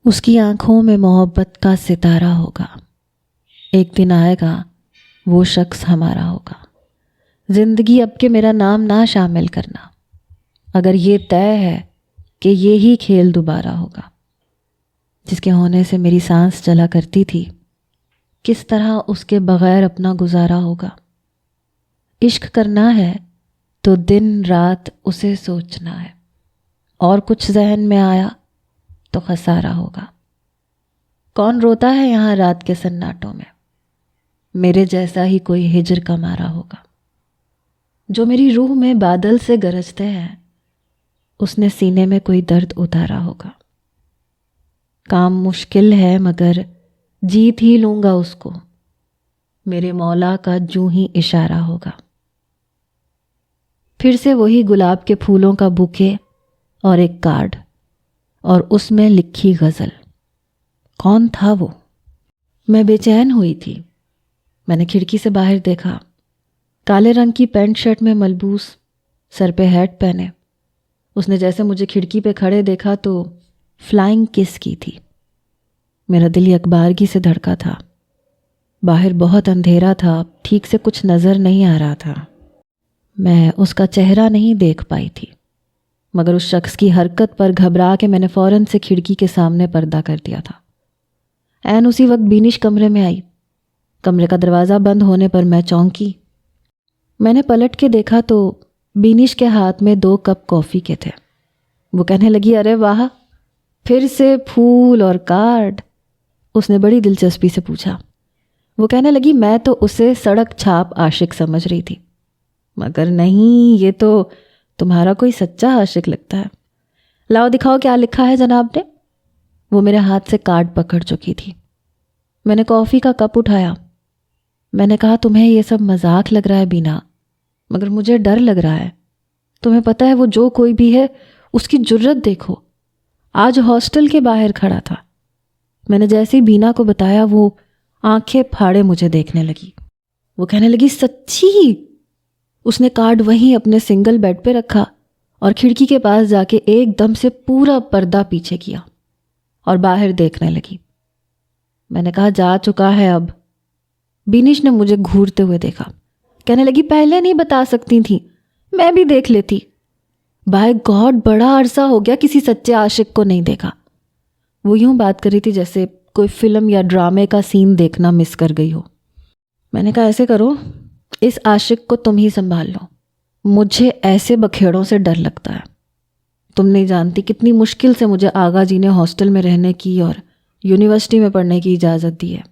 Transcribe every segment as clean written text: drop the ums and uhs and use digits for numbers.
اس کی آنکھوں میں محبت کا ستارہ ہوگا. ایک دن آئے گا وہ شخص ہمارا ہوگا. زندگی اب کے میرا نام نہ شامل کرنا، اگر یہ طے ہے کہ یہی کھیل دوبارہ ہوگا. جس کے ہونے سے میری سانس چلا کرتی تھی، کس طرح اس کے بغیر اپنا گزارا ہوگا. عشق کرنا ہے تو دن رات اسے سوچنا ہے، اور کچھ ذہن میں آیا تو خسارہ ہوگا. کون روتا ہے یہاں رات کے سناٹوں میں؟ میرے جیسا ہی کوئی ہجر کا مارا ہوگا. جو میری روح میں بادل سے گرجتے ہیں، اس نے سینے میں کوئی درد اتارا ہوگا. کام مشکل ہے مگر جیت ہی لوں گا اس کو، میرے مولا کا جوں ہی اشارہ ہوگا. پھر سے وہی گلاب کے پھولوں کا بوکے اور ایک کارڈ، اور اس میں لکھی غزل. کون تھا وہ؟ میں بے چین ہوئی تھی. میں نے کھڑکی سے باہر دیکھا. کالے رنگ کی پینٹ شرٹ میں ملبوس، سر پہ ہیٹ پہنے. اس نے جیسے مجھے کھڑکی پہ کھڑے دیکھا تو فلائنگ کس کی تھی. میرا دل یکبارگی سے دھڑکا تھا. باہر بہت اندھیرا تھا، ٹھیک سے کچھ نظر نہیں آ رہا تھا. میں اس کا چہرہ نہیں دیکھ پائی تھی، مگر اس شخص کی حرکت پر گھبرا کے میں نے فوراً سے کھڑکی کے سامنے پردہ کر دیا تھا. عین اسی وقت بینش کمرے میں آئی. کمرے کا دروازہ بند ہونے پر میں چونکی. میں نے پلٹ کے دیکھا تو بینش کے ہاتھ میں 2 کپ کافی کے تھے. وہ کہنے لگی، ارے واہ، پھر سے پھول اور کارڈ؟ اس نے بڑی دلچسپی سے پوچھا. وہ کہنے لگی، میں تو اسے سڑک چھاپ عاشق سمجھ رہی تھی، مگر نہیں، یہ تو تمہارا کوئی سچا عاشق لگتا ہے. لاؤ دکھاؤ کیا لکھا ہے جناب نے. وہ میرے ہاتھ سے کارڈ پکڑ چکی تھی. میں نے کافی کا کپ اٹھایا. میں نے کہا، تمہیں یہ سب مذاق لگ رہا ہے بینا، مگر مجھے ڈر لگ رہا ہے. تمہیں پتہ ہے وہ جو کوئی بھی ہے، اس کی جرت دیکھو. آج ہاسٹل کے باہر کھڑا تھا. میں نے جیسے ہی بینا کو بتایا، وہ آنکھیں پھاڑے مجھے دیکھنے لگی. وہ کہنے لگی، سچی؟ اس نے کارڈ وہیں اپنے سنگل بیڈ پہ رکھا اور کھڑکی کے پاس جا کے ایک دم سے پورا پردہ پیچھے کیا اور باہر دیکھنے لگی. میں نے کہا، جا چکا ہے اب. بینش نے مجھے گھورتے ہوئے دیکھا. کہنے لگی، پہلے نہیں بتا سکتی تھی، میں بھی دیکھ لیتی. بائی گاڈ، بڑا عرصہ ہو گیا کسی سچے عاشق کو نہیں دیکھا. وہ یوں بات کر رہی تھی جیسے کوئی فلم یا ڈرامے کا سین دیکھنا مس کر گئی ہو. میں نے کہا، ایسے کرو، اس عاشق کو تم ہی سنبھال لو. مجھے ایسے بکھیڑوں سے ڈر لگتا ہے. تم نہیں جانتی کتنی مشکل سے مجھے آغا جی نے ہاسٹل میں رہنے کی اور یونیورسٹی میں پڑھنے کی اجازت دی ہے،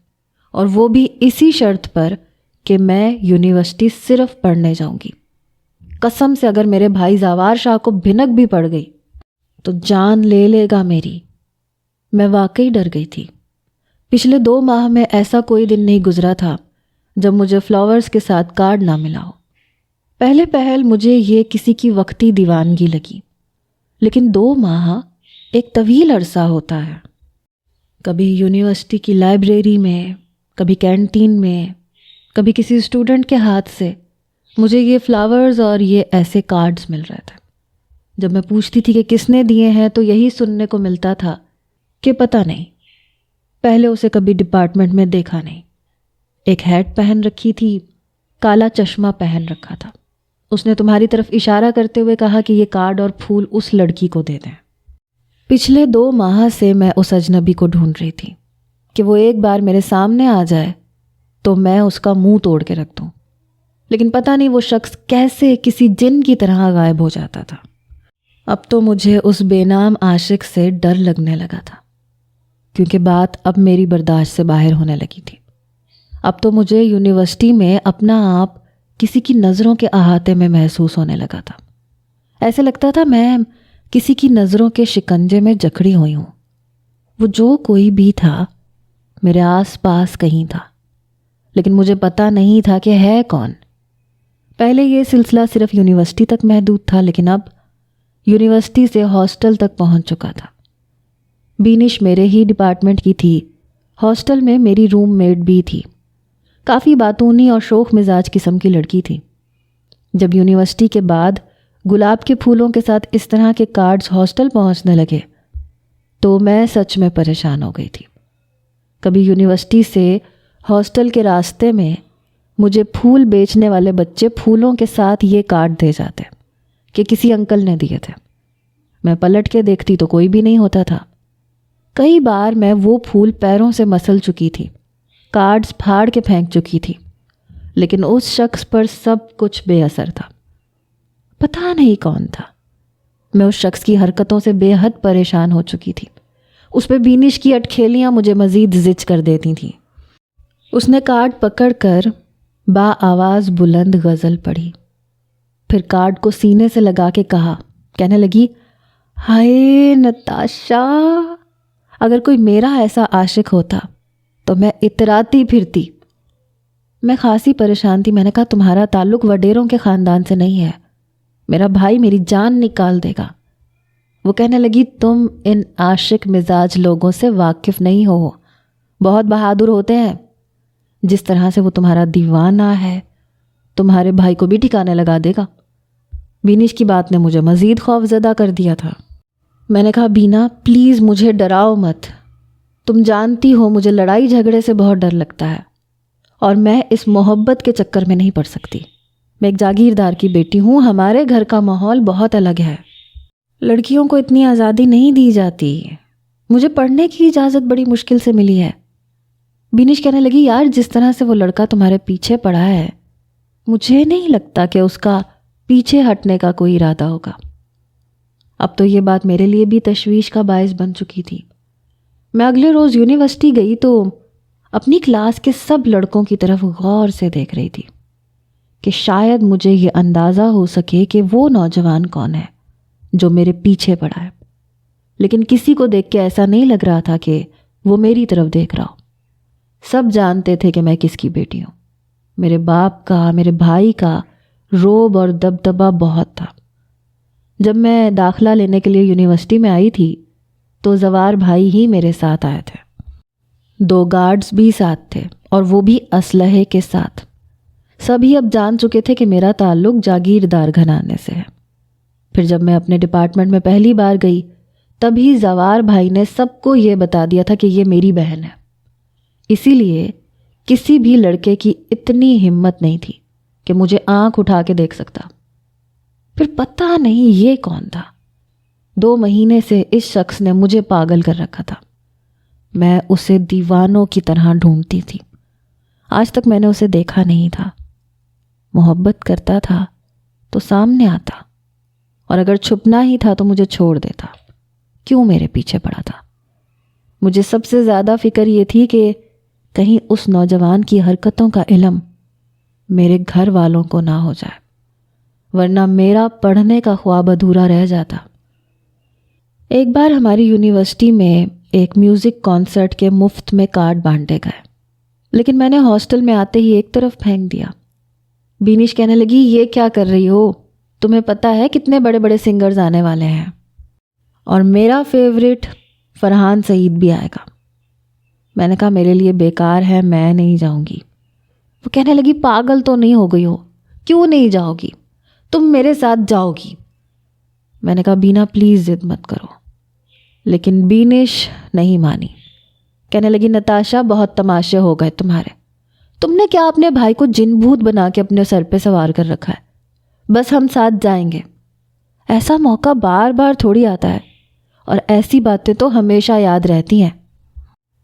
اور وہ بھی اسی شرط پر کہ میں یونیورسٹی صرف پڑھنے جاؤں گی. قسم سے اگر میرے بھائی زاوار شاہ کو بھنک بھی پڑ گئی تو جان لے لے گا میری. میں واقعی ڈر گئی تھی. پچھلے 2 ماہ میں ایسا کوئی دن نہیں گزرا تھا جب مجھے فلاورز کے ساتھ کارڈ نہ ملا ہو. پہلے پہل مجھے یہ کسی کی وقتی دیوانگی لگی، لیکن 2 ماہ ایک طویل عرصہ ہوتا ہے. کبھی یونیورسٹی کی لائبریری میں، کبھی کینٹین میں، کبھی کسی اسٹوڈنٹ کے ہاتھ سے مجھے یہ فلاورز اور یہ ایسے کارڈز مل رہے تھے. جب میں پوچھتی تھی کہ کس نے دیے ہیں تو یہی سننے کو ملتا تھا کہ پتہ نہیں، پہلے اسے کبھی ڈپارٹمنٹ میں دیکھا نہیں. ایک ہیٹ پہن رکھی تھی، کالا چشمہ پہن رکھا تھا. اس نے تمہاری طرف اشارہ کرتے ہوئے کہا کہ یہ کارڈ اور پھول اس لڑکی کو دے دیں. پچھلے 2 ماہ سے میں اس اجنبی کو ڈھونڈ رہی تھی کہ وہ ایک بار میرے سامنے آ جائے تو میں اس کا منہ توڑ کے رکھ دوں، لیکن پتہ نہیں وہ شخص کیسے کسی جن کی طرح غائب ہو جاتا تھا. اب تو مجھے اس بے نام عاشق سے ڈر لگنے لگا تھا، کیونکہ بات اب میری برداشت سے باہر ہونے لگی تھی. اب تو مجھے یونیورسٹی میں اپنا آپ کسی کی نظروں کے احاطے میں محسوس ہونے لگا تھا. ایسے لگتا تھا میں کسی کی نظروں کے شکنجے میں جکڑی ہوئی ہوں. وہ جو کوئی بھی تھا میرے آس پاس کہیں تھا، لیکن مجھے پتہ نہیں تھا کہ ہے کون. پہلے یہ سلسلہ صرف یونیورسٹی تک محدود تھا، لیکن اب یونیورسٹی سے ہاسٹل تک پہنچ چکا تھا. بینش میرے ہی ڈپارٹمنٹ کی تھی. ہاسٹل میں میری روم میٹ بھی تھی. کافی باتونی اور شوخ مزاج قسم کی لڑکی تھی. جب یونیورسٹی کے بعد گلاب کے پھولوں کے ساتھ اس طرح کے کارڈز ہاسٹل پہنچنے لگے تو میں سچ میں پریشان ہو گئی تھی۔ کبھی یونیورسٹی سے ہاسٹل کے راستے میں مجھے پھول بیچنے والے بچے پھولوں کے ساتھ یہ کارڈ دے جاتے کہ کسی انکل نے دیے تھے۔ میں پلٹ کے دیکھتی تو کوئی بھی نہیں ہوتا تھا۔ کئی بار میں وہ پھول پیروں سے مسل چکی تھی، کارڈز پھاڑ کے پھینک چکی تھی، لیکن اس شخص پر سب کچھ بے اثر تھا۔ پتہ نہیں کون تھا۔ میں اس شخص کی حرکتوں سے بے حد پریشان ہو چکی تھی۔ اس پہ بینش کی اٹکھیلیاں مجھے مزید زچ کر دیتی تھیں۔ اس نے کارڈ پکڑ کر با آواز بلند غزل پڑھی، پھر کارڈ کو سینے سے لگا کے کہا، کہنے لگی، ہائے نتاشا، اگر کوئی میرا ایسا عاشق ہوتا تو میں اتراتی پھرتی۔ میں خاصی پریشان تھی۔ میں نے کہا، تمہارا تعلق وڈیروں کے خاندان سے نہیں ہے، میرا بھائی میری جان نکال دے گا۔ وہ کہنے لگی، تم ان عاشق مزاج لوگوں سے واقف نہیں ہو، بہت بہادر ہوتے ہیں۔ جس طرح سے وہ تمہارا دیوانہ ہے، تمہارے بھائی کو بھی ٹھکانے لگا دے گا۔ بینش کی بات نے مجھے مزید خوف زدہ کر دیا تھا۔ میں نے کہا، بینا پلیز مجھے ڈراؤ مت، تم جانتی ہو مجھے لڑائی جھگڑے سے بہت ڈر لگتا ہے، اور میں اس محبت کے چکر میں نہیں پڑ سکتی۔ میں ایک جاگیردار کی بیٹی ہوں، ہمارے گھر کا ماحول بہت الگ ہے، لڑکیوں کو اتنی آزادی نہیں دی جاتی، مجھے پڑھنے کی اجازت بڑی مشکل سے ملی ہے۔ بینش کہنے لگی، یار جس طرح سے وہ لڑکا تمہارے پیچھے پڑا ہے، مجھے نہیں لگتا کہ اس کا پیچھے ہٹنے کا کوئی ارادہ ہوگا۔ اب تو یہ بات میرے لیے بھی تشویش کا باعث بن چکی تھی۔ میں اگلے روز یونیورسٹی گئی تو اپنی کلاس کے سب لڑکوں کی طرف غور سے دیکھ رہی تھی کہ شاید مجھے یہ اندازہ ہو سکے کہ وہ نوجوان کون ہے جو میرے پیچھے پڑا ہے، لیکن کسی کو دیکھ کے ایسا نہیں لگ رہا تھا کہ وہ میری طرف دیکھ رہا ہو۔ سب جانتے تھے کہ میں کس کی بیٹی ہوں۔ میرے باپ کا، میرے بھائی کا روب اور دبدبہ بہت تھا۔ جب میں داخلہ لینے کے لیے یونیورسٹی میں آئی تھی تو زوار بھائی ہی میرے ساتھ آئے تھے، 2 گارڈز بھی ساتھ تھے، اور وہ بھی اسلحے کے ساتھ۔ سبھی اب جان چکے تھے کہ میرا تعلق جاگیردار گھرانے سے ہے۔ پھر جب میں اپنے ڈپارٹمنٹ میں پہلی بار گئی، تبھی زوار بھائی نے سب کو یہ بتا دیا تھا کہ یہ میری بہن ہے۔ اسی لیے کسی بھی لڑکے کی اتنی ہمت نہیں تھی کہ مجھے آنکھ اٹھا کے دیکھ سکتا۔ پھر پتہ نہیں یہ کون تھا۔ 2 مہینے سے اس شخص نے مجھے پاگل کر رکھا تھا۔ میں اسے دیوانوں کی طرح ڈھونڈتی تھی۔ آج تک میں نے اسے دیکھا نہیں تھا۔ محبت کرتا تھا تو سامنے آتا، اور اگر چھپنا ہی تھا تو مجھے چھوڑ دیتا۔ کیوں میرے پیچھے پڑا تھا؟ مجھے سب سے زیادہ فکر یہ تھی کہ کہیں اس نوجوان کی حرکتوں کا علم میرے گھر والوں کو نہ ہو جائے، ورنہ میرا پڑھنے کا خواب ادھورا رہ جاتا۔ ایک بار ہماری یونیورسٹی میں ایک میوزک کانسرٹ کے مفت میں کارڈ بانٹے گئے، لیکن میں نے ہاسٹل میں آتے ہی ایک طرف پھینک دیا۔ بینش کہنے لگی، یہ کیا کر رہی ہو؟ تمہیں پتہ ہے کتنے بڑے بڑے سنگرز آنے والے ہیں، اور میرا فیورٹ فرحان سعید بھی آئے گا۔ میں نے کہا، میرے لیے بیکار ہے، میں نہیں جاؤں گی۔ وہ کہنے لگی، پاگل تو نہیں ہو گئی ہو؟ کیوں نہیں جاؤ گی؟ تم میرے ساتھ جاؤ گی۔ میں نے کہا، بینا پلیز ضد مت کرو، لیکن بینش نہیں مانی۔ کہنے لگی، نتاشا بہت تماشے ہو گئے تمہارے، تم نے کیا اپنے بھائی کو جن بھوت بنا کے اپنے سر پہ سوار کر رکھا ہے؟ بس ہم ساتھ جائیں گے، ایسا موقع بار بار تھوڑی آتا ہے، اور ایسی باتیں تو ہمیشہ یاد رہتی ہیں،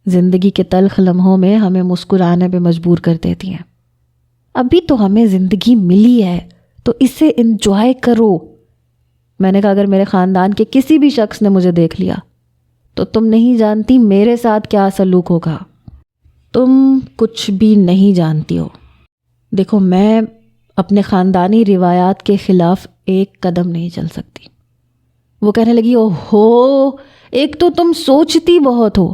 زندگی کے تلخ لمحوں میں ہمیں مسکرانے پہ مجبور کر دیتی ہیں۔ ابھی تو ہمیں زندگی ملی ہے تو اسے انجوائے کرو۔ میں نے کہا، اگر میرے خاندان کے کسی بھی شخص نے مجھے دیکھ لیا تو تم نہیں جانتی میرے ساتھ کیا سلوک ہوگا۔ تم کچھ بھی نہیں جانتی ہو۔ دیکھو، میں اپنے خاندانی روایات کے خلاف ایک قدم نہیں چل سکتی۔ وہ کہنے لگی، اوہو، ایک تو تم سوچتی بہت ہو۔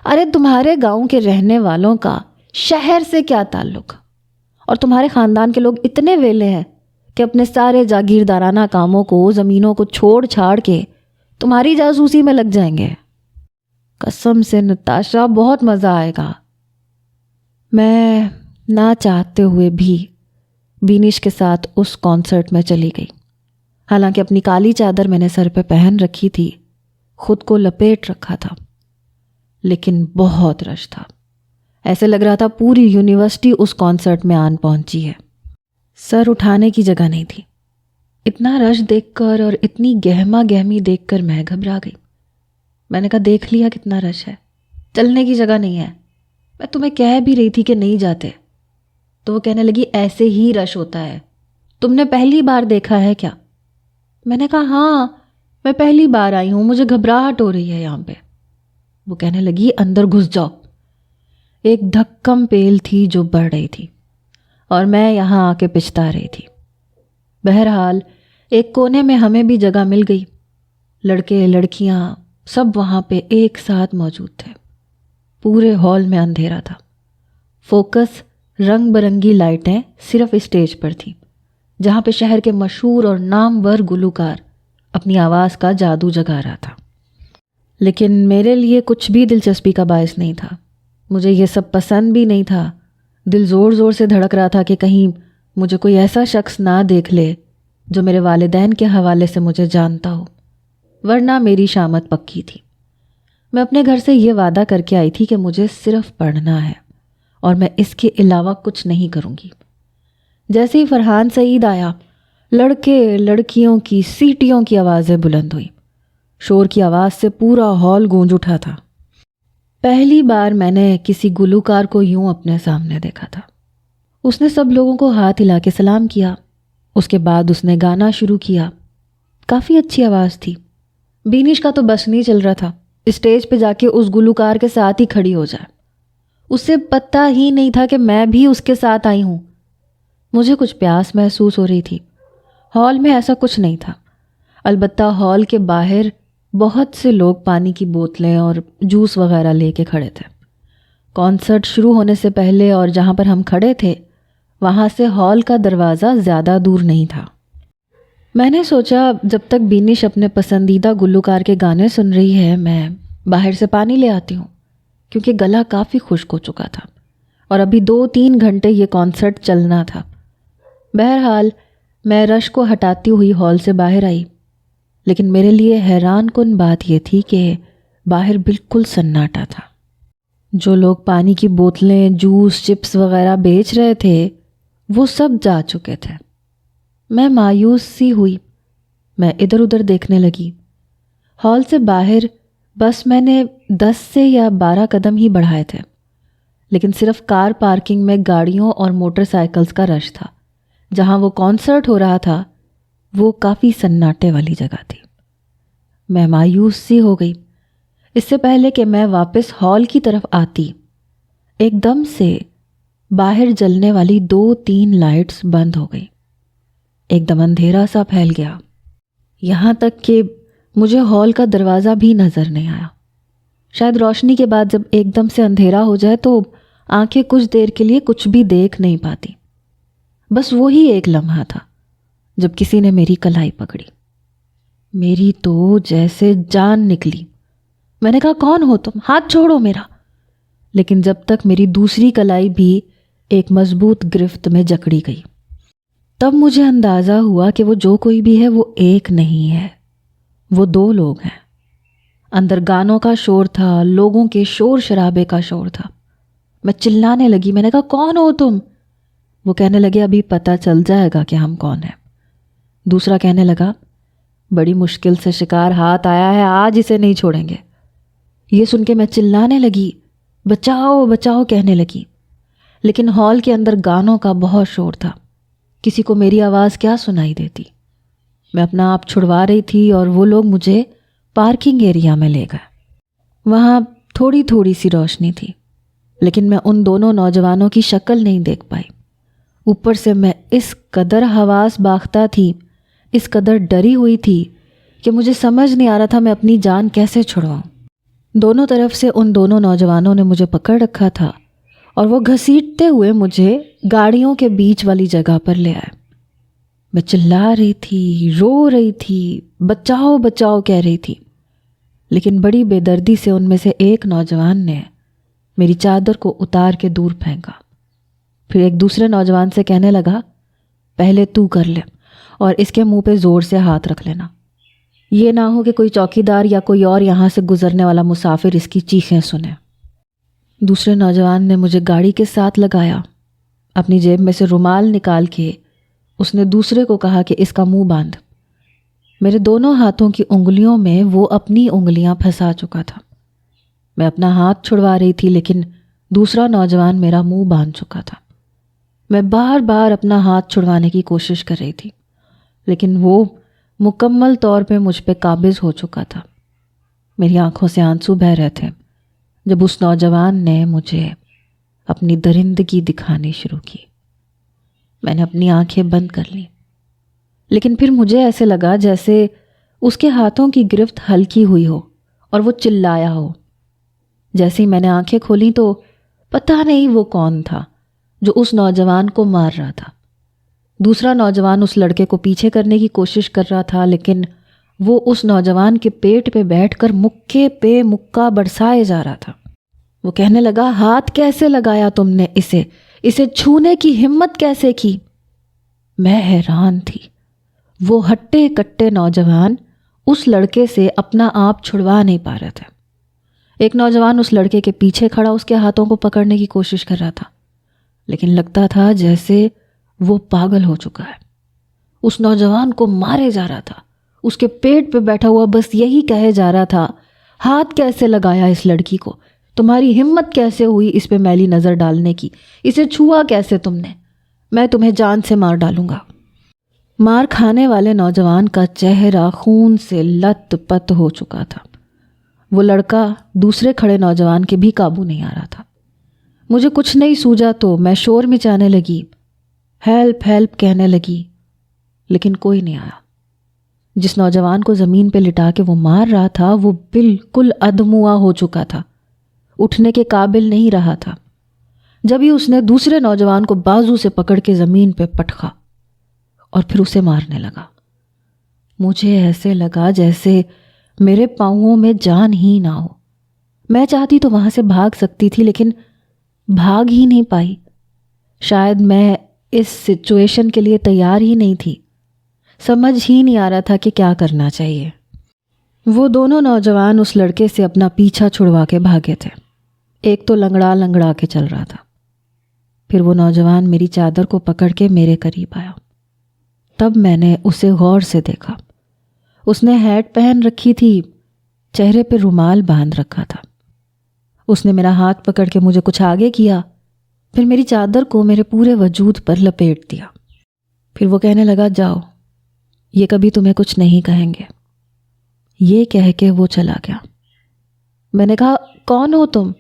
ارے تمہارے گاؤں کے رہنے والوں کا شہر سے کیا تعلق؟ اور تمہارے خاندان کے لوگ اتنے ویلے ہیں کہ اپنے سارے جاگیردارانہ کاموں کو، زمینوں کو چھوڑ چھاڑ کے تمہاری جاسوسی میں لگ جائیں گے۔ قسم سے نتاشا، بہت مزہ آئے گا۔ میں نہ چاہتے ہوئے بھی بینش کے ساتھ اس کانسرٹ میں چلی گئی۔ حالانکہ اپنی کالی چادر میں نے سر پہ پہن رکھی تھی، خود کو لپیٹ رکھا تھا، لیکن بہت رش تھا۔ ایسے لگ رہا تھا پوری یونیورسٹی اس کانسرٹ میں آن پہنچی ہے۔ سر اٹھانے کی جگہ نہیں تھی۔ اتنا رش دیکھ کر اور اتنی گہما گہمی دیکھ کر میں گھبرا گئی۔ میں نے کہا دیکھ لیا کتنا رش ہے، چلنے کی جگہ نہیں ہے، میں تمہیں کہہ بھی رہی تھی کہ نہیں جاتے۔ تو وہ کہنے لگی ایسے ہی رش ہوتا ہے، تم نے پہلی بار دیکھا ہے کیا؟ میں نے کہا ہاں میں پہلی بار آئی ہوں، مجھے گھبراہٹ ہو رہی ہے یہاں پہ۔ وہ کہنے لگی اندر گھس جاؤ۔ ایک دھکم پیل تھی جو بڑھ رہی تھی اور میں یہاں آ کے پچھتا رہی تھی۔ بہرحال ایک کونے میں ہمیں بھی جگہ مل گئی۔ لڑکے لڑکیاں سب وہاں پہ ایک ساتھ موجود تھے۔ پورے ہال میں اندھیرا تھا۔ فوکس رنگ برنگی لائٹیں صرف اسٹیج پر تھیں، جہاں پہ شہر کے مشہور اور نامور گلوکار اپنی آواز کا جادو جگا رہا تھا۔ لیکن میرے لیے کچھ بھی دلچسپی کا باعث نہیں تھا۔ مجھے یہ سب پسند بھی نہیں تھا۔ دل زور زور سے دھڑک رہا تھا کہ کہیں مجھے کوئی ایسا شخص نہ دیکھ لے جو میرے والدین کے حوالے سے مجھے جانتا ہو، ورنہ میری شامت پکی تھی۔ میں اپنے گھر سے یہ وعدہ کر کے آئی تھی کہ مجھے صرف پڑھنا ہے اور میں اس کے علاوہ کچھ نہیں کروں گی۔ جیسے ہی فرحان سعید آیا، لڑکے لڑکیوں کی سیٹیوں کی آوازیں بلند ہوئیں۔ شور کی آواز سے پورا ہال گونج اٹھا تھا۔ پہلی بار میں نے کسی گلوکار کو یوں اپنے سامنے دیکھا تھا۔ اس نے سب لوگوں کو ہاتھ ہلا کے سلام کیا۔ اس کے بعد اس نے گانا شروع کیا۔ کافی اچھی آواز تھی۔ بینش کا تو بس نہیں چل رہا تھا، اسٹیج پہ جا کے اس گلوکار کے ساتھ ہی کھڑی ہو جائے۔ اسے پتہ ہی نہیں تھا کہ میں بھی اس کے ساتھ آئی ہوں۔ مجھے کچھ پیاس محسوس ہو رہی تھی۔ ہال میں ایسا کچھ نہیں تھا، البتہ ہال کے باہر بہت سے لوگ پانی کی بوتلیں اور جوس وغیرہ لے کے کھڑے تھے۔ کانسرٹ شروع ہونے سے پہلے اور جہاں پر ہم کھڑے تھے وہاں سے ہال کا دروازہ زیادہ دور نہیں تھا۔ میں نے سوچا جب تک بینش اپنے پسندیدہ گلوکار کے گانے سن رہی ہے میں باہر سے پانی لے آتی ہوں، کیونکہ گلا کافی خشک ہو چکا تھا اور ابھی 2-3 گھنٹے یہ کانسرٹ چلنا تھا۔ بہرحال میں رش کو ہٹاتی ہوئی ہال سے باہر آئی، لیکن میرے لیے حیران کن بات یہ تھی کہ باہر بالکل سناٹا تھا۔ جو لوگ پانی کی بوتلیں، جوس، چپس وغیرہ بیچ رہے تھے وہ سب جا چکے تھے۔ میں مایوس سی ہوئی۔ میں ادھر ادھر دیکھنے لگی۔ ہال سے باہر بس میں نے 10 سے یا 12 قدم ہی بڑھائے تھے، لیکن صرف کار پارکنگ میں گاڑیوں اور موٹر سائیکلز کا رش تھا۔ جہاں وہ کانسرٹ ہو رہا تھا وہ کافی سناٹے والی جگہ تھی۔ میں مایوس سی ہو گئی۔ اس سے پہلے کہ میں واپس ہال کی طرف آتی، ایک دم سے باہر جلنے والی 2-3 لائٹس بند ہو گئی۔ ایک دم اندھیرا سا پھیل گیا، یہاں تک کہ مجھے ہال کا دروازہ بھی نظر نہیں آیا۔ شاید روشنی کے بعد جب ایک دم سے اندھیرا ہو جائے تو آنکھیں کچھ دیر کے لیے کچھ بھی دیکھ نہیں پاتی۔ بس وہی ایک لمحہ تھا جب کسی نے میری کلائی پکڑی۔ میری تو جیسے جان نکلی۔ میں نے کہا کون ہو تم؟ ہاتھ چھوڑو میرا۔ لیکن جب تک میری دوسری کلائی بھی ایک مضبوط گرفت میں جکڑی گئی، تب مجھے اندازہ ہوا کہ وہ جو کوئی بھی ہے وہ ایک نہیں ہے، وہ 2 لوگ ہیں۔ اندر گانوں کا شور تھا، لوگوں کے شور شرابے کا شور تھا۔ میں چلانے لگی۔ میں نے کہا کون ہو تم؟ وہ کہنے لگے ابھی پتہ چل جائے گا کہ ہم کون ہیں۔ دوسرا کہنے لگا بڑی مشکل سے شکار ہاتھ آیا ہے، آج اسے نہیں چھوڑیں گے۔ یہ سن کے میں چلانے لگی، بچاؤ بچاؤ کہنے لگی، لیکن ہال کے اندر گانوں کا بہت شور تھا، کسی کو میری آواز کیا سنائی دیتی۔ میں اپنا آپ چھڑوا رہی تھی اور وہ لوگ مجھے پارکنگ ایریا میں لے گئے۔ وہاں تھوڑی تھوڑی سی روشنی تھی، لیکن میں ان دونوں نوجوانوں کی شکل نہیں دیکھ پائی۔ اوپر سے میں اس قدر حواس باختہ تھی، اس قدر ڈری ہوئی تھی کہ مجھے سمجھ نہیں آ رہا تھا میں اپنی جان کیسے چھڑواؤں۔ دونوں طرف سے ان دونوں نوجوانوں نے مجھے پکڑ رکھا تھا اور وہ گھسیٹتے ہوئے مجھے گاڑیوں کے بیچ والی جگہ پر لے آئے۔ میں چلا رہی تھی، رو رہی تھی، بچاؤ بچاؤ کہہ رہی تھی، لیکن بڑی بے دردی سے ان میں سے ایک نوجوان نے میری چادر کو اتار کے دور پھینکا۔ پھر ایک دوسرے نوجوان سے کہنے لگا پہلے تو کر لے اور اس کے منہ پہ زور سے ہاتھ رکھ لینا۔ یہ نہ ہو کہ کوئی چوکیدار یا کوئی اور یہاں سے گزرنے والا مسافر اس کی چیخیں سنے۔ دوسرے نوجوان نے مجھے گاڑی کے ساتھ لگایا۔ اپنی جیب میں سے رومال نکال کے اس نے دوسرے کو کہا کہ اس کا منہ باندھ۔ میرے دونوں ہاتھوں کی انگلیوں میں وہ اپنی انگلیاں پھنسا چکا تھا۔ میں اپنا ہاتھ چھڑوا رہی تھی لیکن دوسرا نوجوان میرا منہ باندھ چکا تھا۔ میں بار بار اپنا ہاتھ چھڑوانے کی کوشش کر رہی تھی لیکن وہ مکمل طور پہ مجھ پہ قابض ہو چکا تھا۔ میری آنکھوں سے آنسو بہہ رہے تھے جب اس نوجوان نے مجھے اپنی درندگی دکھانی شروع کی۔ میں نے اپنی آنکھیں بند کر لیں لیکن پھر مجھے ایسے لگا جیسے اس کے ہاتھوں کی گرفت ہلکی ہوئی ہو اور وہ چلایا ہو۔ جیسے ہی میں نے آنکھیں کھولیں تو پتہ نہیں وہ کون تھا جو اس نوجوان کو مار رہا تھا۔ دوسرا نوجوان اس لڑکے کو پیچھے کرنے کی کوشش کر رہا تھا لیکن وہ اس نوجوان کے پیٹ پہ بیٹھ کر مکے پہ مکہ برسائے جا رہا تھا۔ وہ کہنے لگا، ہاتھ کیسے لگایا تم نے اسے چھونے کی ہمت کیسے کی؟ میں حیران تھی۔ وہ ہٹے کٹے نوجوان اس لڑکے سے اپنا آپ چھڑوا نہیں پا رہے تھے۔ ایک نوجوان اس لڑکے کے پیچھے کھڑا اس کے ہاتھوں کو پکڑنے کی کوشش کر رہا تھا لیکن لگتا تھا جیسے وہ پاگل ہو چکا ہے۔ اس نوجوان کو مارے جا رہا تھا، اس کے پیٹ پہ بیٹھا ہوا بس یہی کہے جا رہا تھا، ہاتھ کیسے لگایا اس لڑکی کو؟ تمہاری ہمت کیسے ہوئی اس پہ میلی نظر ڈالنے کی؟ اسے چھوا کیسے تم نے؟ میں تمہیں جان سے مار ڈالوں گا۔ مار کھانے والے نوجوان کا چہرہ خون سے لت پت ہو چکا تھا۔ وہ لڑکا دوسرے کھڑے نوجوان کے بھی قابو نہیں آ رہا تھا۔ مجھے کچھ نہیں سوجا تو میں شور مچانے لگی، ہیلپ ہیلپ کہنے لگی لیکن کوئی نہیں آیا۔ جس نوجوان کو زمین پہ لٹا کے وہ مار رہا تھا وہ بالکل ادموا ہو چکا تھا، اٹھنے کے قابل نہیں رہا تھا۔ جب ہی اس نے دوسرے نوجوان کو بازو سے پکڑ کے زمین پہ پٹخا اور پھر اسے مارنے لگا۔ مجھے ایسے لگا جیسے میرے پاؤں میں جان ہی نہ ہو۔ میں چاہتی تو وہاں سے بھاگ سکتی تھی لیکن بھاگ ہی نہیں پائی۔ شاید میں اس سچویشن کے لیے تیار ہی نہیں تھی۔ سمجھ ہی نہیں آ رہا تھا کہ کیا کرنا چاہیے۔ وہ دونوں نوجوان اس لڑکے سے اپنا پیچھا چھڑوا کے بھاگے تھے۔ ایک تو لنگڑا لنگڑا کے چل رہا تھا۔ پھر وہ نوجوان میری چادر کو پکڑ کے میرے قریب آیا۔ تب میں نے اسے غور سے دیکھا۔ اس نے ہیٹ پہن رکھی تھی، چہرے پہ رومال باندھ رکھا تھا۔ اس نے میرا ہاتھ پکڑ کے مجھے کچھ آگے کیا، پھر میری چادر کو میرے پورے وجود پر لپیٹ دیا۔ پھر وہ کہنے لگا، جاؤ، یہ کبھی تمہیں کچھ نہیں کہیں گے۔ یہ کہہ کے وہ چلا گیا۔ میں نے کہا، کون ہو تم؟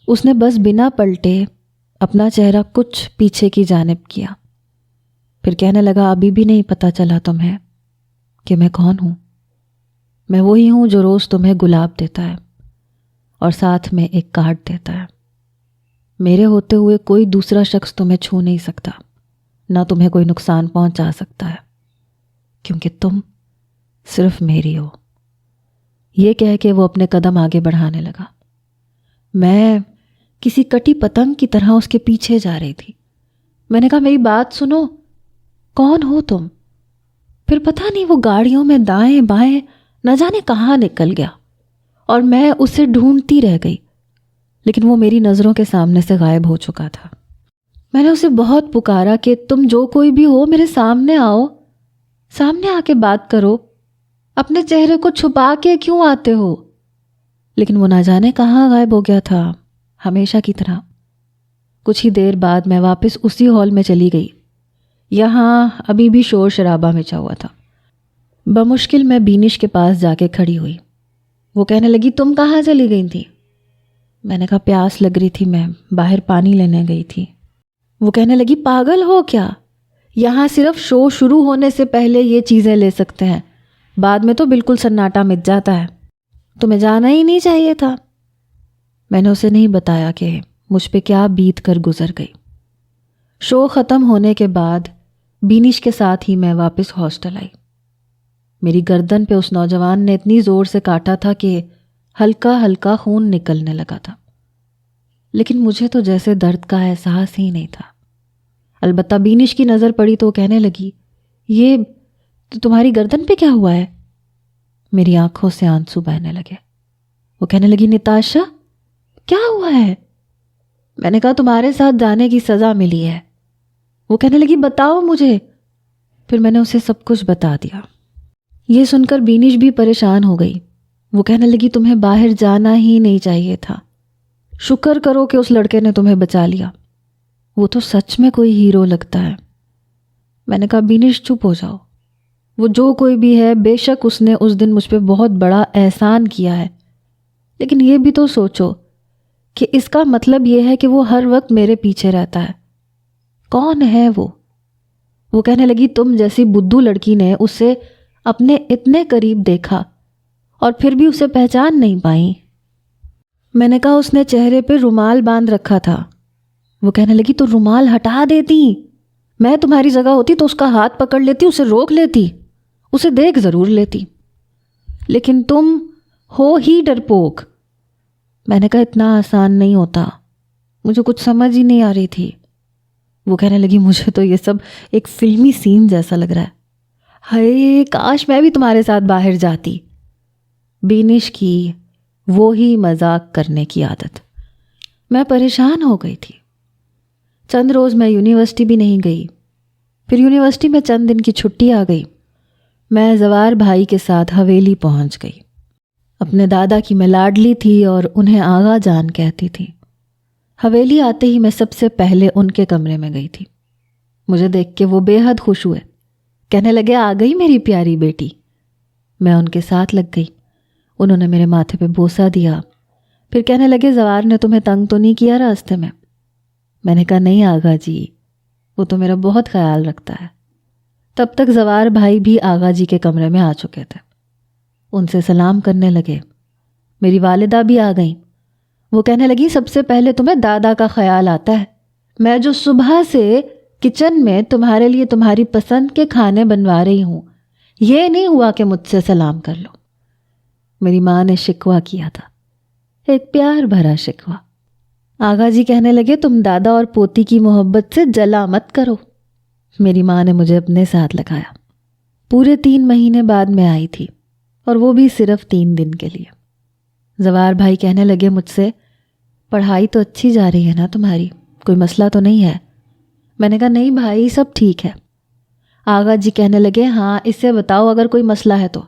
اس نے بس بنا پلٹے اپنا چہرہ کچھ پیچھے کی جانب کیا، پھر کہنے لگا، ابھی بھی نہیں پتہ چلا تمہیں کہ میں کون ہوں؟ میں وہی ہوں جو روز تمہیں گلاب دیتا ہے اور ساتھ میں ایک کارڈ دیتا ہے۔ میرے ہوتے ہوئے کوئی دوسرا شخص تمہیں چھو نہیں سکتا، نہ تمہیں کوئی نقصان پہنچا سکتا ہے، کیونکہ تم صرف میری ہو۔ یہ کہہ کے وہ اپنے قدم آگے بڑھانے لگا۔ میں کسی کٹی پتنگ کی طرح اس کے پیچھے جا رہی تھی۔ میں نے کہا، میری بات سنو، کون ہو تم؟ پھر پتہ نہیں وہ گاڑیوں میں دائیں بائیں نہ جانے کہاں نکل گیا اور میں اسے ڈھونڈتی رہ گئی، لیکن وہ میری نظروں کے سامنے سے غائب ہو چکا تھا۔ میں نے اسے بہت پکارا کہ تم جو کوئی بھی ہو میرے سامنے آؤ، سامنے آ کے بات کرو، اپنے چہرے کو چھپا کے کیوں آتے ہو؟ لیکن وہ نہ جانے کہاں غائب ہو گیا تھا، ہمیشہ کی طرح۔ کچھ ہی دیر بعد میں واپس اسی ہال میں چلی گئی۔ یہاں ابھی بھی شور شرابہ مچا ہوا تھا۔ بمشکل میں بینش کے پاس جا کے کھڑی ہوئی۔ وہ کہنے لگی، تم کہاں چلی گئی تھی؟ میں نے کہا، پیاس لگ رہی تھی، میں باہر پانی لینے گئی تھی۔ وہ کہنے لگی، پاگل ہو کیا؟ یہاں صرف شو شروع ہونے سے پہلے یہ چیزیں لے سکتے ہیں، بعد میں تو بالکل سناٹا مٹ جاتا ہے۔ تمہیں جانا ہی نہیں چاہیے تھا۔ میں نے اسے نہیں بتایا کہ مجھ پہ کیا بیت کر گزر گئی۔ شو ختم ہونے کے بعد بینش کے ساتھ ہی میں واپس ہاسٹل آئی۔ میری گردن پہ اس نوجوان نے اتنی زور سے کاٹا تھا کہ ہلکا ہلکا خون نکلنے لگا تھا، لیکن مجھے تو جیسے درد کا احساس ہی نہیں تھا۔ البتہ بینش کی نظر پڑی تو کہنے لگی، یہ تمہاری گردن پہ کیا ہوا ہے؟ میری آنکھوں سے آنسو بہنے لگے۔ وہ کہنے لگی نتاشا کیا ہوا ہے؟ میں نے کہا تمہارے ساتھ جانے کی سزا ملی ہے۔ وہ کہنے لگی بتاؤ مجھے۔ پھر میں نے اسے سب کچھ بتا دیا۔ یہ سن کر بینش بھی پریشان ہو گئی۔ وہ کہنے لگی تمہیں باہر جانا ہی نہیں چاہیے تھا، شکر کرو کہ اس لڑکے نے تمہیں بچا لیا، وہ تو سچ میں کوئی ہیرو لگتا ہے۔ میں نے کہا بینش چپ ہو جاؤ، وہ جو کوئی بھی ہے بے شک اس نے اس دن مجھ پہ بہت بڑا احسان کیا ہے، لیکن یہ بھی تو سوچو کہ اس کا مطلب یہ ہے کہ وہ ہر وقت میرے پیچھے رہتا ہے۔ کون ہے وہ؟ وہ کہنے لگی تم جیسی بدھو لڑکی نے اسے اپنے اتنے قریب دیکھا اور پھر بھی اسے پہچان نہیں پائی۔ میں نے کہا اس نے چہرے پہ رومال باندھ رکھا تھا۔ وہ کہنے لگی تو رومال ہٹا دیتی، میں تمہاری جگہ ہوتی تو اس کا ہاتھ پکڑ لیتی، اسے روک لیتی، اسے دیکھ ضرور لیتی، لیکن تم ہو ہی ڈرپوک۔ میں نے کہا اتنا آسان نہیں ہوتا، مجھے کچھ سمجھ ہی نہیں آ رہی تھی۔ وہ کہنے لگی مجھے تو یہ سب ایک فلمی سین جیسا لگ رہا ہے، ہائے کاش میں بھی تمہارے ساتھ باہر جاتی۔ بینش کی وہی مذاق کرنے کی عادت۔ میں پریشان ہو گئی تھی۔ چند روز میں یونیورسٹی بھی نہیں گئی۔ پھر یونیورسٹی میں چند دن کی چھٹی آ گئی۔ میں زوار بھائی کے ساتھ حویلی پہنچ گئی۔ اپنے دادا کی میں لاڈلی تھی اور انہیں آغا جان کہتی تھی۔ حویلی آتے ہی میں سب سے پہلے ان کے کمرے میں گئی تھی۔ مجھے دیکھ کے وہ بے حد خوش ہوئے، کہنے لگے آ گئی میری پیاری بیٹی۔ میں ان کے ساتھ لگ گئی۔ انہوں نے میرے ماتھے پہ بوسہ دیا، پھر کہنے لگے زوار نے تمہیں تنگ تو نہیں کیا راستے میں؟ میں نے کہا نہیں آغا جی، وہ تو میرا بہت خیال رکھتا ہے۔ تب تک زوار بھائی بھی آغا جی کے کمرے میں آ چکے تھے۔ ان سے سلام کرنے لگے۔ میری والدہ بھی آ گئیں۔ وہ کہنے لگی سب سے پہلے تمہیں دادا کا خیال آتا ہے، میں جو صبح سے کچن میں تمہارے لیے تمہاری پسند کے کھانے بنوا رہی ہوں، یہ نہیں ہوا کہ مجھ سے سلام کر لو۔ میری ماں نے شکوہ کیا تھا، ایک پیار بھرا شکوہ۔ آغا جی کہنے لگے تم دادا اور پوتی کی محبت سے جلا مت کرو۔ میری ماں نے مجھے اپنے ساتھ لگایا۔ پورے 3 مہینے بعد میں آئی تھی، اور وہ بھی صرف 3 دن کے لیے۔ زوار بھائی کہنے لگے مجھ سے پڑھائی تو اچھی جا رہی ہے نا تمہاری، کوئی مسئلہ تو نہیں ہے؟ میں نے کہا نہیں بھائی سب ٹھیک ہے۔ آغا جی کہنے لگے ہاں اسے بتاؤ اگر کوئی مسئلہ ہے تو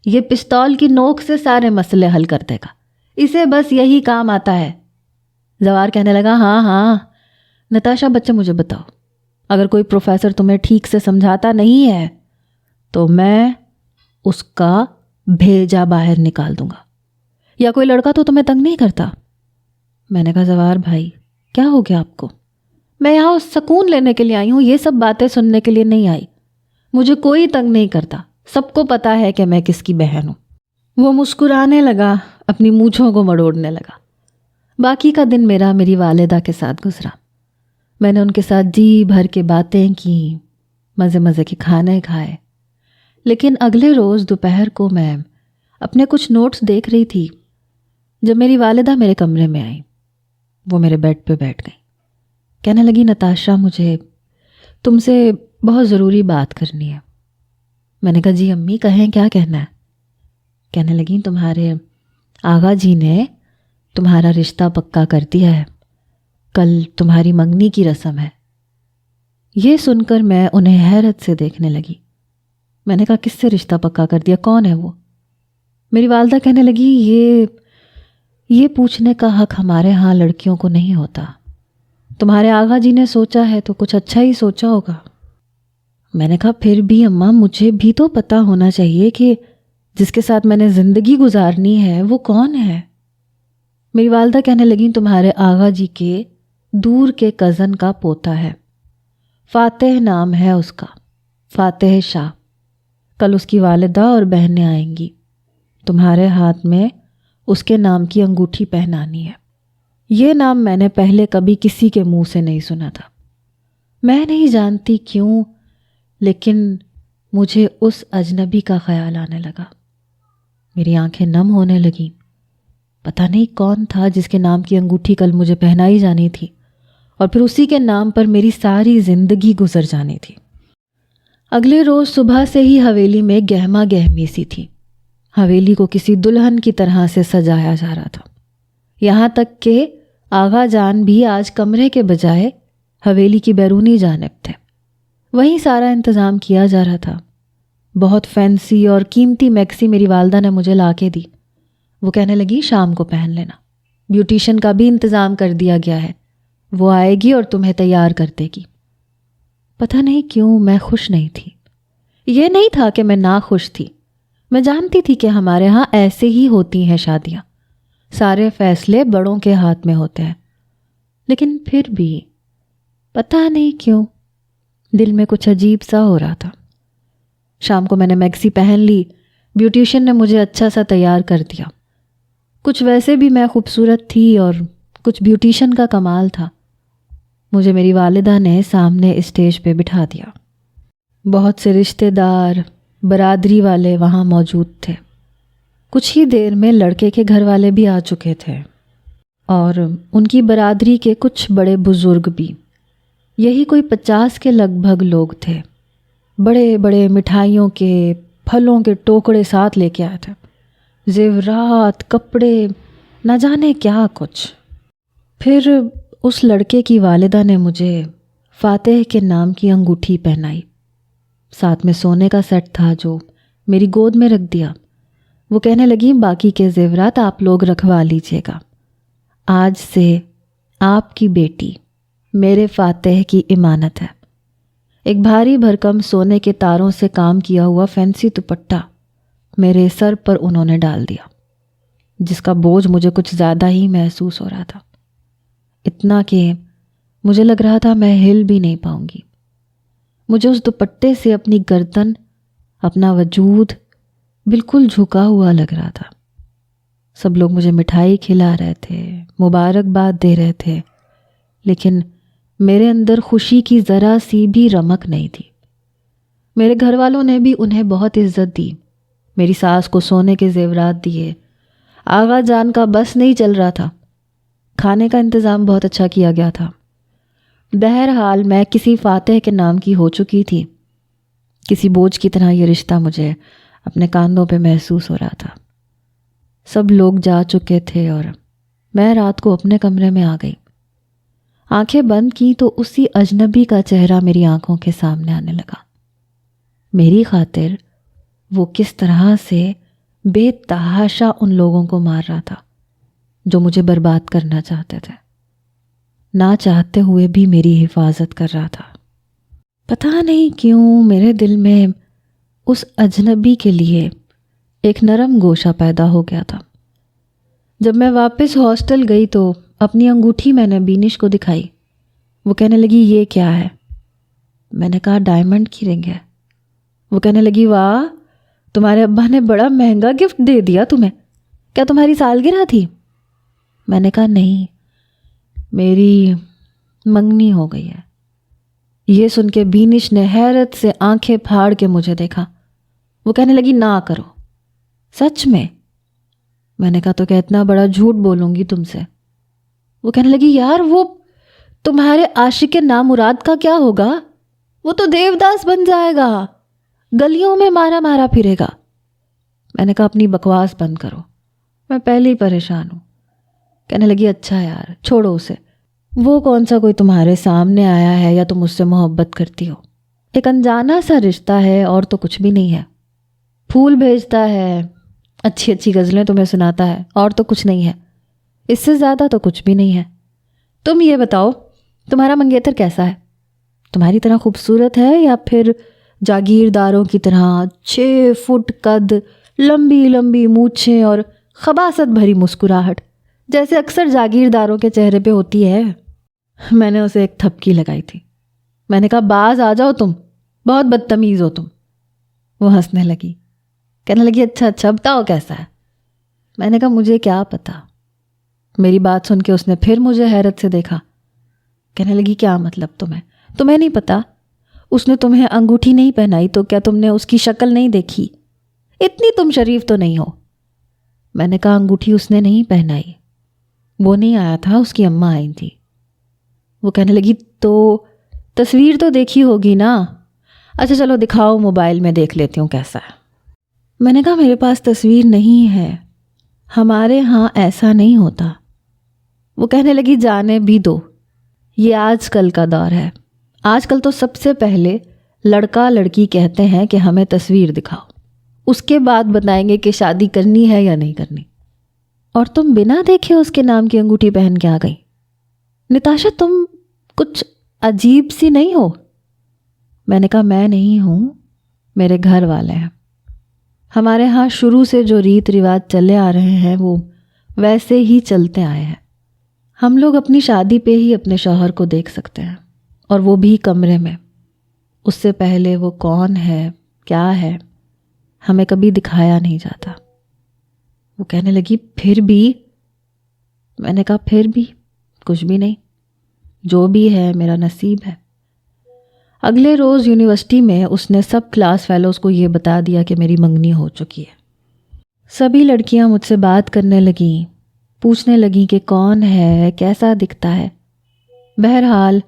یہ پستول کی نوک سے سارے مسئلے حل کر دے گا، اسے بس یہی کام آتا ہے۔ زوار کہنے لگا ہاں ہاں نتاشا بچے مجھے بتاؤ، اگر کوئی پروفیسر تمہیں ٹھیک سے سمجھاتا نہیں ہے تو میں اس کا بھیجا باہر نکال دوں گا، یا کوئی لڑکا تو تمہیں تنگ نہیں کرتا؟ میں نے کہا زوار بھائی کیا ہو گیا آپ کو؟ میں یہاں سکون لینے کے لیے آئی ہوں، یہ سب باتیں سننے کے لیے نہیں آئی۔ مجھے کوئی تنگ نہیں کرتا، سب کو پتا ہے کہ میں کس کی بہن ہوں۔ وہ مسکرانے لگا، اپنی مونچھوں کو مڑوڑنے لگا۔ باقی کا دن میرا میری والدہ کے ساتھ گزرا۔ میں نے ان کے ساتھ جی بھر کے باتیں کیں، مزے مزے کے کھانے کھائے۔ لیکن اگلے روز دوپہر کو میں اپنے کچھ نوٹس دیکھ رہی تھی جب میری والدہ میرے کمرے میں آئی۔ وہ میرے بیڈ پہ بیٹھ گئی، کہنے لگی نتاشا مجھے تم سے بہت ضروری بات کرنی ہے۔ میں نے کہا جی امی کہیں کیا کہنا ہے؟ کہنے لگیں تمہارے آغا جی نے تمہارا رشتہ پکا کر دیا ہے، کل تمہاری منگنی کی رسم ہے۔ یہ سن کر میں انہیں حیرت سے دیکھنے لگی۔ میں نے کہا کس سے رشتہ پکا کر دیا، کون ہے وہ؟ میری والدہ کہنے لگی یہ پوچھنے کا حق ہمارے ہاں لڑکیوں کو نہیں ہوتا، تمہارے آغا جی نے سوچا ہے تو کچھ اچھا ہی سوچا ہوگا۔ میں نے کہا پھر بھی اماں مجھے بھی تو پتہ ہونا چاہیے کہ جس کے ساتھ میں نے زندگی گزارنی ہے وہ کون ہے۔ میری والدہ کہنے لگیں تمہارے آغا جی کے دور کے کزن کا پوتا ہے، فاتح نام ہے اس کا، فاتح شاہ۔ کل اس کی والدہ اور بہنیں آئیں گی، تمہارے ہاتھ میں اس کے نام کی انگوٹھی پہنانی ہے۔ یہ نام میں نے پہلے کبھی کسی کے منہ سے نہیں سنا تھا۔ میں نہیں جانتی کیوں، لیکن مجھے اس اجنبی کا خیال آنے لگا۔ میری آنکھیں نم ہونے لگیں۔ پتہ نہیں کون تھا جس کے نام کی انگوٹھی کل مجھے پہنائی جانی تھی، اور پھر اسی کے نام پر میری ساری زندگی گزر جانی تھی۔ اگلے روز صبح سے ہی حویلی میں گہما گہمی سی تھی۔ حویلی کو کسی دلہن کی طرح سے سجایا جا رہا تھا، یہاں تک کہ آغا جان بھی آج کمرے کے بجائے حویلی کی بیرونی جانب تھے، وہیں سارا انتظام کیا جا رہا تھا۔ بہت فینسی اور قیمتی میکسی میری والدہ نے مجھے لا کے دی، وہ کہنے لگی شام کو پہن لینا، بیوٹیشین کا بھی انتظام کر دیا گیا ہے، وہ آئے گی اور تمہیں تیار کر دے گی۔ پتہ نہیں کیوں میں خوش نہیں تھی۔ یہ نہیں تھا کہ میں ناخوش تھی، میں جانتی تھی کہ ہمارے ہاں ایسے ہی ہوتی ہیں شادیاں، سارے فیصلے بڑوں کے ہاتھ میں ہوتے ہیں، لیکن پھر بھی پتہ نہیں کیوں دل میں کچھ عجیب سا ہو رہا تھا۔ شام کو میں نے میکسی پہن لی، بیوٹیشین نے مجھے اچھا سا تیار کر دیا، کچھ ویسے بھی میں خوبصورت تھی اور کچھ بیوٹیشین کا کمال تھا۔ مجھے میری والدہ نے سامنے اسٹیج پہ بٹھا دیا، بہت سے رشتہ دار برادری والے وہاں موجود تھے، کچھ ہی دیر میں لڑکے کے گھر والے بھی آ چکے تھے اور ان کی برادری کے کچھ بڑے بزرگ بھی، یہی کوئی 50 کے لگ بھگ لوگ تھے۔ بڑے بڑے مٹھائیوں کے پھلوں کے ٹوکرے ساتھ لے کے آئے تھے، زیورات، کپڑے، نہ جانے کیا کچھ۔ پھر اس لڑکے کی والدہ نے مجھے فاتح کے نام کی انگوٹھی پہنائی، ساتھ میں سونے کا سیٹ تھا جو میری گود میں رکھ دیا۔ وہ کہنے لگی باقی کے زیورات آپ لوگ رکھوا لیجیے گا، آج سے آپ کی بیٹی میرے فاتح کی امانت ہے۔ ایک بھاری بھرکم سونے کے تاروں سے کام کیا ہوا فینسی دوپٹہ میرے سر پر انہوں نے ڈال دیا، جس کا بوجھ مجھے کچھ زیادہ ہی محسوس ہو رہا تھا، اتنا کہ مجھے لگ رہا تھا میں ہل بھی نہیں پاؤں گی۔ مجھے اس دوپٹے سے اپنی گردن، اپنا وجود بالکل جھکا ہوا لگ رہا تھا۔ سب لوگ مجھے مٹھائی کھلا رہے تھے، مبارکباد دے رہے تھے، لیکن میرے اندر خوشی کی ذرا سی بھی رمق نہیں تھی۔ میرے گھر والوں نے بھی انہیں بہت عزت دی، میری ساس کو سونے کے زیورات دیے، آغا جان کا بس نہیں چل رہا تھا، کھانے کا انتظام بہت اچھا کیا گیا تھا۔ بہرحال میں کسی فاتح کے نام کی ہو چکی تھی، کسی بوجھ کی طرح یہ رشتہ مجھے اپنے کاندھوں پہ محسوس ہو رہا تھا۔ سب لوگ جا چکے تھے اور میں رات کو اپنے کمرے میں آ گئی۔ آنکھیں بند کی تو اسی اجنبی کا چہرہ میری آنکھوں کے سامنے آنے لگا۔ میری خاطر وہ کس طرح سے بے تحاشا ان لوگوں کو مار رہا تھا جو مجھے برباد کرنا چاہتے تھے، نہ چاہتے ہوئے بھی میری حفاظت کر رہا تھا۔ پتہ نہیں کیوں میرے دل میں اس اجنبی کے لیے ایک نرم گوشہ پیدا ہو گیا تھا۔ جب میں واپس ہاسٹل گئی تو اپنی انگوٹھی میں نے بینش کو دکھائی، وہ کہنے لگی یہ کیا ہے؟ میں نے کہا ڈائمنڈ کی رنگ ہے۔ وہ کہنے لگی واہ، تمہارے ابا نے بڑا مہنگا گفٹ دے دیا تمہیں، کیا تمہاری سالگرہ تھی؟ میں نے کہا نہیں، میری منگنی ہو گئی ہے۔ یہ سن کے بینش نے حیرت سے آنکھیں پھاڑ کے مجھے دیکھا، وہ کہنے لگی نہ کرو۔ سچ میں؟ میں نے کہا تو کیا اتنا بڑا جھوٹ بولوں گی تم سے؟ وہ کہنے لگی یار وہ تمہارے عاشق نامراد کا کیا ہوگا؟ وہ تو دیوداس بن جائے گا، گلیوں میں مارا مارا پھرے گا۔ میں نے کہا اپنی بکواس بند کرو، میں پہلے ہی پریشان ہوں۔ کہنے لگی اچھا یار چھوڑو اسے، وہ کون سا کوئی تمہارے سامنے آیا ہے یا تم اس سے محبت کرتی ہو؟ ایک انجانا سا رشتہ ہے اور تو کچھ بھی نہیں ہے۔ پھول بھیجتا ہے، اچھی اچھی غزلیں تمہیں سناتا ہے اور تو کچھ نہیں ہے، اس سے زیادہ تو کچھ بھی نہیں ہے۔ تم یہ بتاؤ تمہارا منگیتر کیسا ہے؟ تمہاری طرح خوبصورت ہے یا پھر جاگیرداروں کی طرح 6 فٹ قد، لمبی لمبی مونچھیں اور خباثت بھری مسکراہٹ جیسے اکثر جاگیرداروں کے چہرے پہ ہوتی ہے؟ میں نے اسے ایک تھپکی لگائی تھی۔ میں نے کہا باز آ جاؤ، تم بہت بدتمیز ہو تم۔ وہ ہنسنے لگی، کہنے لگی اچھا بتاؤ کیسا ہے؟ میں نے کہا مجھے کیا پتا۔ میری بات سن کے اس نے پھر مجھے حیرت سے دیکھا، کہنے لگی کیا مطلب تمہیں نہیں پتا؟ اس نے تمہیں انگوٹھی نہیں پہنائی تو کیا تم نے اس کی شکل نہیں دیکھی؟ اتنی تم شریف تو نہیں ہو۔ میں نے کہا انگوٹھی اس نے نہیں پہنائی، وہ نہیں آیا تھا، اس کی اماں آئی تھی۔ وہ کہنے لگی تو تصویر تو دیکھی ہوگی نا؟ اچھا چلو دکھاؤ، موبائل میں دیکھ لیتی ہوں کیسا ہے۔ میں نے کہا میرے پاس تصویر نہیں ہے، ہمارے ہاں ایسا نہیں ہوتا۔ وہ کہنے لگی جانے بھی دو، یہ آج کل کا دور ہے، آج کل تو سب سے پہلے لڑکا لڑکی کہتے ہیں کہ ہمیں تصویر دکھاؤ، اس کے بعد بتائیں گے کہ شادی کرنی ہے یا نہیں کرنی۔ اور تم بنا دیکھے اس کے نام کی انگوٹھی پہن کے آ گئی۔ نتاشا تم کچھ عجیب سی نہیں ہو؟ میں نے کہا میں نہیں ہوں، میرے گھر والے ہیں، ہمارے ہاں شروع سے جو ریت رواج چلے آ رہے ہیں وہ ویسے ہی چلتے آئے ہیں۔ ہم لوگ اپنی شادی پہ ہی اپنے شوہر کو دیکھ سکتے ہیں، اور وہ بھی کمرے میں، اس سے پہلے وہ کون ہے کیا ہے ہمیں کبھی دکھایا نہیں جاتا۔ وہ کہنے لگی پھر بھی؟ میں نے کہا پھر بھی کچھ بھی نہیں، جو بھی ہے میرا نصیب ہے۔ اگلے روز یونیورسٹی میں اس نے سب کلاس فیلوز کو یہ بتا دیا کہ میری منگنی ہو چکی ہے۔ سبھی لڑکیاں مجھ سے بات کرنے لگیں، پوچھنے لگیں کہ کون ہے، کیسا دکھتا ہے۔ بہرحال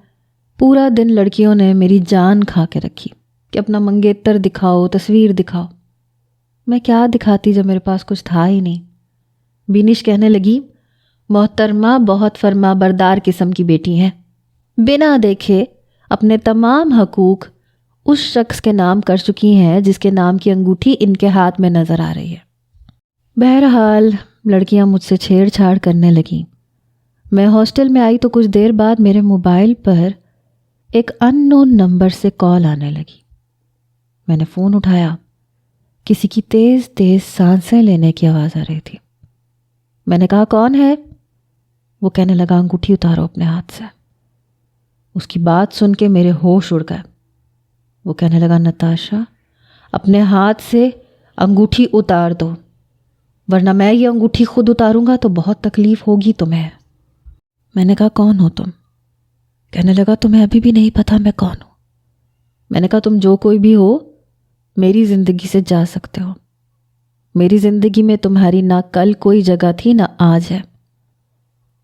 پورا دن لڑکیوں نے میری جان کھا کے رکھی کہ اپنا منگیتر دکھاؤ، تصویر دکھاؤ۔ میں کیا دکھاتی جب میرے پاس کچھ تھا ہی نہیں۔ بینش کہنے لگی محترمہ بہت فرما بردار قسم کی بیٹی ہیں، بنا دیکھے اپنے تمام حقوق اس شخص کے نام کر چکی ہیں جس کے نام کی انگوٹھی ان کے ہاتھ میں نظر آ رہی ہے۔ بہرحال لڑکیاں مجھ سے چھیڑ چھاڑ کرنے لگیں۔ میں ہاسٹل میں آئی تو کچھ دیر بعد میرے موبائل پر ایک ان نون نمبر سے کال آنے لگی۔ میں نے فون اٹھایا، کسی کی تیز تیز سانسیں لینے کی آواز آ رہی تھی۔ میں نے کہا کون ہے؟ وہ کہنے لگا انگوٹھی اتارو اپنے ہاتھ سے۔ اس کی بات سن کے میرے ہوش اڑ گئے۔ وہ کہنے لگا نتاشا اپنے ہاتھ سے انگوٹھی اتار دو، ورنہ میں یہ انگوٹھی خود اتاروں گا تو بہت تکلیف ہوگی تمہیں۔ میں نے کہا کون ہو تم؟ کہنے لگا تمہیں ابھی بھی نہیں پتا میں کون ہوں۔ میں نے کہا تم جو کوئی بھی ہو میری زندگی سے جا سکتے ہو، میری زندگی میں تمہاری نہ کل کوئی جگہ تھی نہ آج ہے۔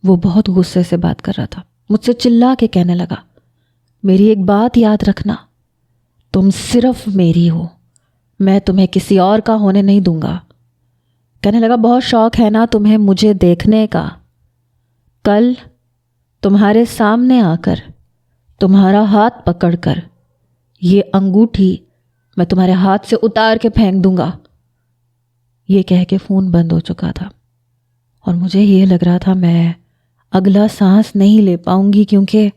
وہ بہت غصے سے بات کر رہا تھا، مجھ سے چلا کے کہنے لگا میری ایک بات یاد رکھنا، تم صرف میری ہو، میں تمہیں کسی اور کا ہونے نہیں دوں گا۔ کہنے لگا بہت شوق ہے نا تمہیں مجھے دیکھنے کا، کل تمہارے سامنے آ کر تمہارا ہاتھ پکڑ کر یہ انگوٹھی میں تمہارے ہاتھ سے اتار کے پھینک دوں گا۔ یہ کہہ کے فون بند ہو چکا تھا، اور مجھے یہ لگ رہا تھا میں اگلا سانس نہیں لے پاؤں گی، کیونکہ